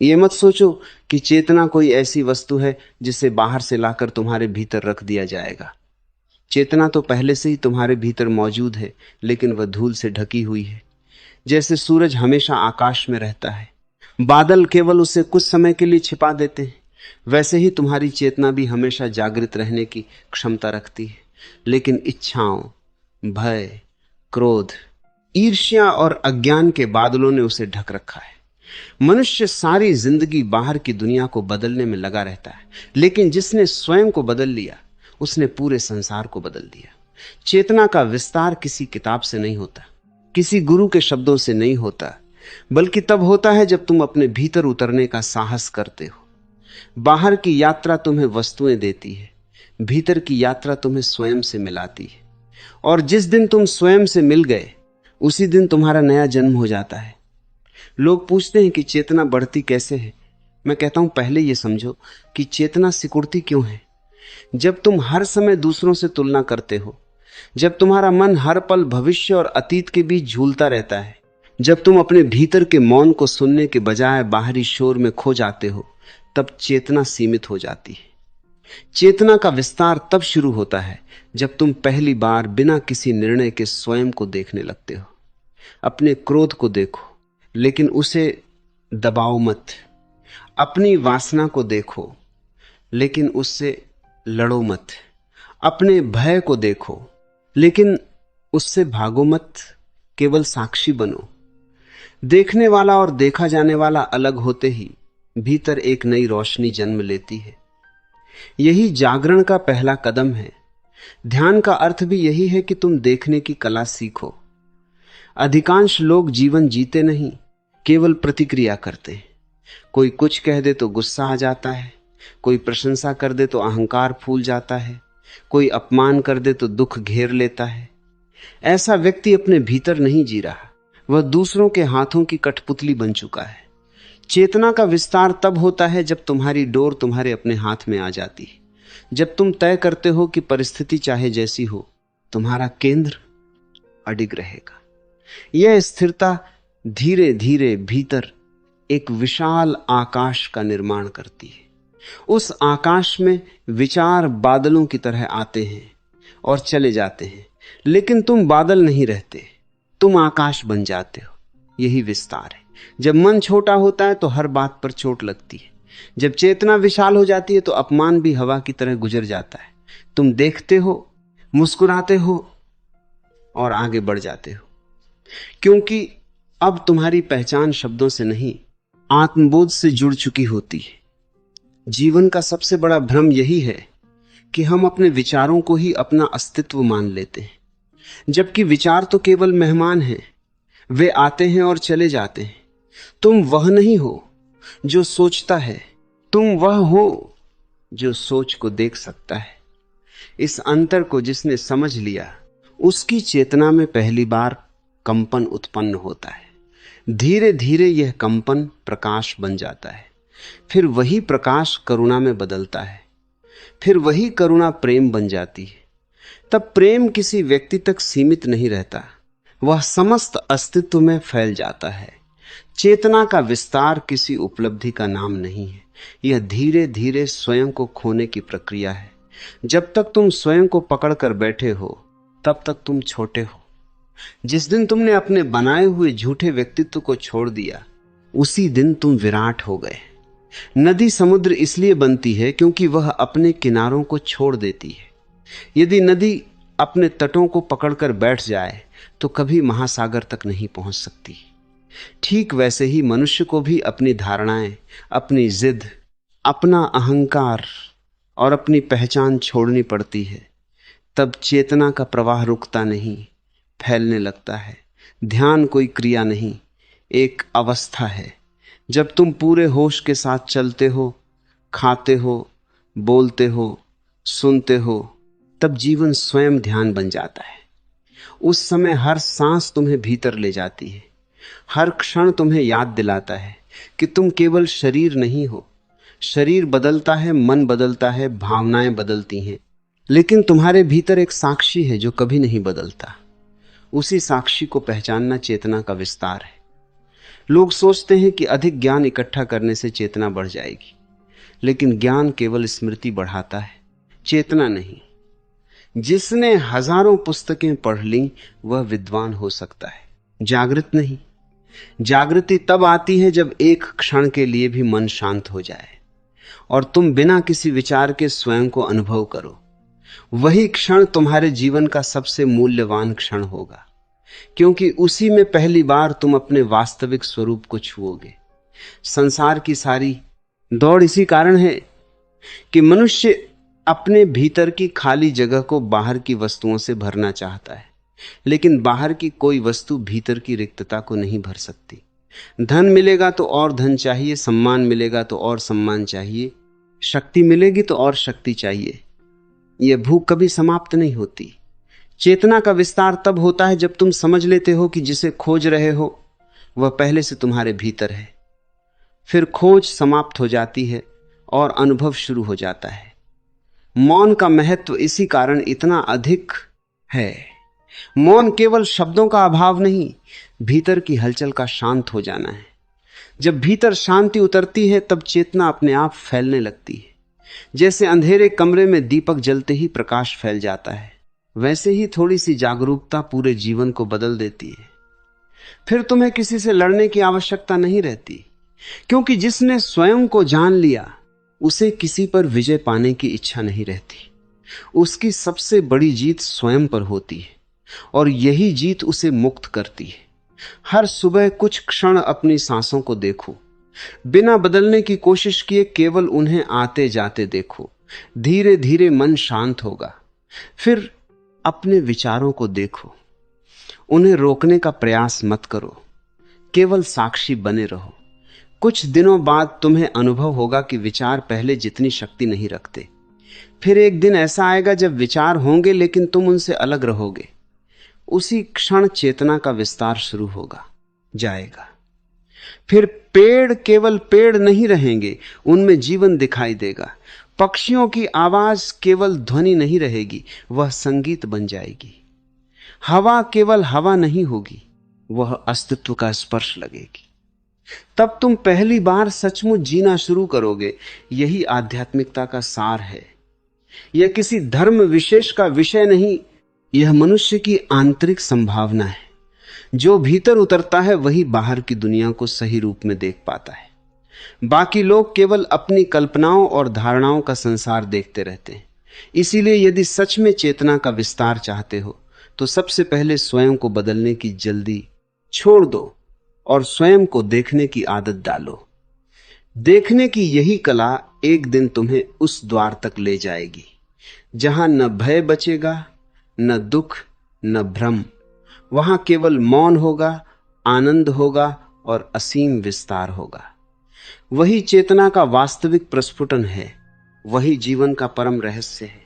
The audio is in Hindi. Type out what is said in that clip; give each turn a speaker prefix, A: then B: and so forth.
A: ये मत सोचो कि चेतना कोई ऐसी वस्तु है जिसे बाहर से लाकर तुम्हारे भीतर रख दिया जाएगा। चेतना तो पहले से ही तुम्हारे भीतर मौजूद है, लेकिन वह धूल से ढकी हुई है। जैसे सूरज हमेशा आकाश में रहता है, बादल केवल उसे कुछ समय के लिए छिपा देते हैं, वैसे ही तुम्हारी चेतना भी हमेशा जागृत रहने की क्षमता रखती है, लेकिन इच्छाओं, भय, क्रोध, ईर्ष्या और अज्ञान के बादलों ने उसे ढक रखा है। मनुष्य सारी जिंदगी बाहर की दुनिया को बदलने में लगा रहता है, लेकिन जिसने स्वयं को बदल लिया उसने पूरे संसार को बदल दिया। चेतना का विस्तार किसी किताब से नहीं होता, किसी गुरु के शब्दों से नहीं होता, बल्कि तब होता है जब तुम अपने भीतर उतरने का साहस करते हो। बाहर की यात्रा तुम्हें वस्तुएं देती है, भीतर की यात्रा तुम्हें स्वयं से मिलाती है। और जिस दिन तुम स्वयं से मिल गए, उसी दिन तुम्हारा नया जन्म हो जाता है। लोग पूछते हैं कि चेतना बढ़ती कैसे है। मैं कहता हूं, पहले यह समझो कि चेतना सिकुड़ती क्यों है। जब तुम हर समय दूसरों से तुलना करते हो, जब तुम्हारा मन हर पल भविष्य और अतीत के बीच झूलता रहता है, जब तुम अपने भीतर के मौन को सुनने के बजाय बाहरी शोर में खो जाते हो, तब चेतना सीमित हो जाती है। चेतना का विस्तार तब शुरू होता है जब तुम पहली बार बिना किसी निर्णय के स्वयं को देखने लगते हो। अपने क्रोध को देखो, लेकिन उसे दबाओ मत। अपनी वासना को देखो, लेकिन उससे लड़ो मत। अपने भय को देखो, लेकिन उससे भागो मत, केवल साक्षी बनो। देखने वाला और देखा जाने वाला अलग होते ही भीतर एक नई रोशनी जन्म लेती है। यही जागरण का पहला कदम है। ध्यान का अर्थ भी यही है कि तुम देखने की कला सीखो। अधिकांश लोग जीवन जीते नहीं, केवल प्रतिक्रिया करते हैं। कोई कुछ कह दे तो गुस्सा आ जाता है, कोई प्रशंसा कर दे तो अहंकार फूल जाता है, कोई अपमान कर दे तो दुख घेर लेता है। ऐसा व्यक्ति अपने भीतर नहीं जी रहा, वह दूसरों के हाथों की कठपुतली बन चुका है। चेतना का विस्तार तब होता है जब तुम्हारी डोर तुम्हारे अपने हाथ में आ जाती है, जब तुम तय करते हो कि परिस्थिति चाहे जैसी हो, तुम्हारा केंद्र अडिग रहेगा। यह स्थिरता धीरे धीरे भीतर एक विशाल आकाश का निर्माण करती है। उस आकाश में विचार बादलों की तरह आते हैं और चले जाते हैं, लेकिन तुम बादल नहीं रहते, तुम आकाश बन जाते हो। यही विस्तार है। जब मन छोटा होता है तो हर बात पर चोट लगती है। जब चेतना विशाल हो जाती है तो अपमान भी हवा की तरह गुजर जाता है। तुम देखते हो, मुस्कुराते हो और आगे बढ़ जाते हो, क्योंकि अब तुम्हारी पहचान शब्दों से नहीं, आत्मबोध से जुड़ चुकी होती है। जीवन का सबसे बड़ा भ्रम यही है कि हम अपने विचारों को ही अपना अस्तित्व मान लेते हैं, जबकि विचार तो केवल मेहमान हैं। वे आते हैं और चले जाते हैं। तुम वह नहीं हो जो सोचता है, तुम वह हो जो सोच को देख सकता है। इस अंतर को जिसने समझ लिया, उसकी चेतना में पहली बार कंपन उत्पन्न होता है। धीरे धीरे यह कंपन प्रकाश बन जाता है, फिर वही प्रकाश करुणा में बदलता है, फिर वही करुणा प्रेम बन जाती है। तब प्रेम किसी व्यक्ति तक सीमित नहीं रहता, वह समस्त अस्तित्व में फैल जाता है। चेतना का विस्तार किसी उपलब्धि का नाम नहीं है, यह धीरे धीरे स्वयं को खोने की प्रक्रिया है। जब तक तुम स्वयं को पकड़कर बैठे हो, तब तक तुम छोटे हो। जिस दिन तुमने अपने बनाए हुए झूठे व्यक्तित्व को छोड़ दिया, उसी दिन तुम विराट हो गए। नदी समुद्र इसलिए बनती है क्योंकि वह अपने किनारों को छोड़ देती है। यदि नदी अपने तटों को पकड़कर बैठ जाए तो कभी महासागर तक नहीं पहुंच सकती। ठीक वैसे ही मनुष्य को भी अपनी धारणाएं, अपनी जिद, अपना अहंकार और अपनी पहचान छोड़नी पड़ती है। तब चेतना का प्रवाह रुकता नहीं, फैलने लगता है। ध्यान कोई क्रिया नहीं, एक अवस्था है। जब तुम पूरे होश के साथ चलते हो, खाते हो, बोलते हो, सुनते हो, तब जीवन स्वयं ध्यान बन जाता है। उस समय हर सांस तुम्हें भीतर ले जाती है, हर क्षण तुम्हें याद दिलाता है कि तुम केवल शरीर नहीं हो। शरीर बदलता है, मन बदलता है, भावनाएं बदलती हैं, लेकिन तुम्हारे भीतर एक साक्षी है जो कभी नहीं बदलता। उसी साक्षी को पहचानना चेतना का विस्तार है। लोग सोचते हैं कि अधिक ज्ञान इकट्ठा करने से चेतना बढ़ जाएगी, लेकिन ज्ञान केवल स्मृति बढ़ाता है, चेतना नहीं। जिसने हजारों पुस्तकें पढ़ लीं वह विद्वान हो सकता है, जागृत नहीं। जागृति तब आती है जब एक क्षण के लिए भी मन शांत हो जाए और तुम बिना किसी विचार के स्वयं को अनुभव करो। वही क्षण तुम्हारे जीवन का सबसे मूल्यवान क्षण होगा, क्योंकि उसी में पहली बार तुम अपने वास्तविक स्वरूप को छुओगे। संसार की सारी दौड़ इसी कारण है कि मनुष्य अपने भीतर की खाली जगह को बाहर की वस्तुओं से भरना चाहता है, लेकिन बाहर की कोई वस्तु भीतर की रिक्तता को नहीं भर सकती। धन मिलेगा तो और धन चाहिए, सम्मान मिलेगा तो और सम्मान चाहिए, शक्ति मिलेगी तो और शक्ति चाहिए। यह भूख कभी समाप्त नहीं होती। चेतना का विस्तार तब होता है जब तुम समझ लेते हो कि जिसे खोज रहे हो वह पहले से तुम्हारे भीतर है। फिर खोज समाप्त हो जाती है और अनुभव शुरू हो जाता है। मौन का महत्व इसी कारण इतना अधिक है। मौन केवल शब्दों का अभाव नहीं, भीतर की हलचल का शांत हो जाना है। जब भीतर शांति उतरती है तब चेतना अपने आप फैलने लगती है। जैसे अंधेरे कमरे में दीपक जलते ही प्रकाश फैल जाता है, वैसे ही थोड़ी सी जागरूकता पूरे जीवन को बदल देती है। फिर तुम्हें किसी से लड़ने की आवश्यकता नहीं रहती, क्योंकि जिसने स्वयं को जान लिया उसे किसी पर विजय पाने की इच्छा नहीं रहती। उसकी सबसे बड़ी जीत स्वयं पर होती है और यही जीत उसे मुक्त करती है। हर सुबह कुछ क्षण अपनी सांसों को देखो, बिना बदलने की कोशिश किए केवल उन्हें आते जाते देखो। धीरे धीरे मन शांत होगा। फिर अपने विचारों को देखो, उन्हें रोकने का प्रयास मत करो, केवल साक्षी बने रहो। कुछ दिनों बाद तुम्हें अनुभव होगा कि विचार पहले जितनी शक्ति नहीं रखते। फिर एक दिन ऐसा आएगा जब विचार होंगे लेकिन तुम उनसे अलग रहोगे। उसी क्षण चेतना का विस्तार शुरू होगा, जाएगा। फिर पेड़ केवल पेड़ नहीं रहेंगे, उनमें जीवन दिखाई देगा। पक्षियों की आवाज केवल ध्वनि नहीं रहेगी, वह संगीत बन जाएगी। हवा केवल हवा नहीं होगी, वह अस्तित्व का स्पर्श लगेगी। तब तुम पहली बार सचमुच जीना शुरू करोगे। यही आध्यात्मिकता का सार है। यह किसी धर्म विशेष का विषय नहीं, यह मनुष्य की आंतरिक संभावना है। जो भीतर उतरता है वही बाहर की दुनिया को सही रूप में देख पाता है। बाकी लोग केवल अपनी कल्पनाओं और धारणाओं का संसार देखते रहते हैं। इसीलिए यदि सच में चेतना का विस्तार चाहते हो तो सबसे पहले स्वयं को बदलने की जल्दी छोड़ दो और स्वयं को देखने की आदत डालो। देखने की यही कला एक दिन तुम्हें उस द्वार तक ले जाएगी जहां न भय बचेगा, न दुख, न भ्रम। वहां केवल मौन होगा, आनंद होगा और असीम विस्तार होगा। वही चेतना का वास्तविक प्रस्फुटन है, वही जीवन का परम रहस्य है।